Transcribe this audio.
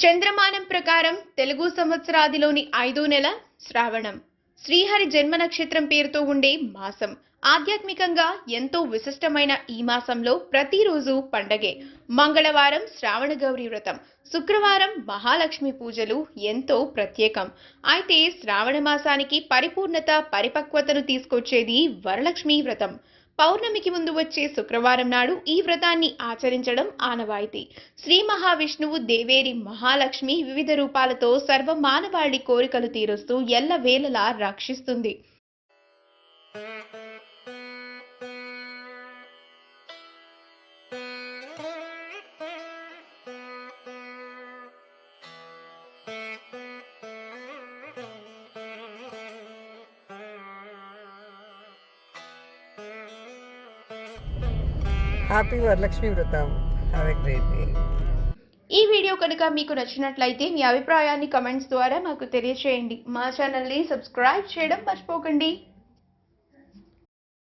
చంద్రమానం ప్రకారం తెలుగు సంవత్సరాదిలోని 5వ నెల శ్రావణం. శ్రీహరి జన్మ నక్షత్రం పేరుతో ఉండే మాసం. ఆధ్యాత్మికంగా ఎంతో విశిష్టమైన ఈ మాసంలో ప్రతిరోజు పండగే. మంగళవారం శ్రావణ గౌరి వ్రతం, శుక్రవారం మహాలక్ష్మి పూజలు ఎంతో ప్రత్యేకం. అయితే శ్రావణ మాసానికి పరిపూర్ణత, పరిపక్వతను తీసుకొచ్చేది వరలక్ష్మి వ్రతం. పౌర్ణమికి ముందు వచ్చే శుక్రవారం నాడు ఈ వ్రతాన్ని ఆచరించడం ఆనవాయితీ. శ్రీ మహావిష్ణువు దేవేరి మహాలక్ష్మి వివిధ రూపాలతో సర్వ మానవాళి కోరికలు తీరుస్తూ ఎల్లవేళలా రక్షిస్తుంది. హ్యాపీ వరలక్ష్మి వ్రతం. Have a great day. ఈ వీడియో కనుక మీకు నచ్చినట్లయితే మీ అభిప్రాయాన్ని కమెంట్స్ ద్వారా మాకు తెలియజేయండి. మా ఛానల్ని సబ్స్క్రైబ్ చేయడం మర్చిపోకండి.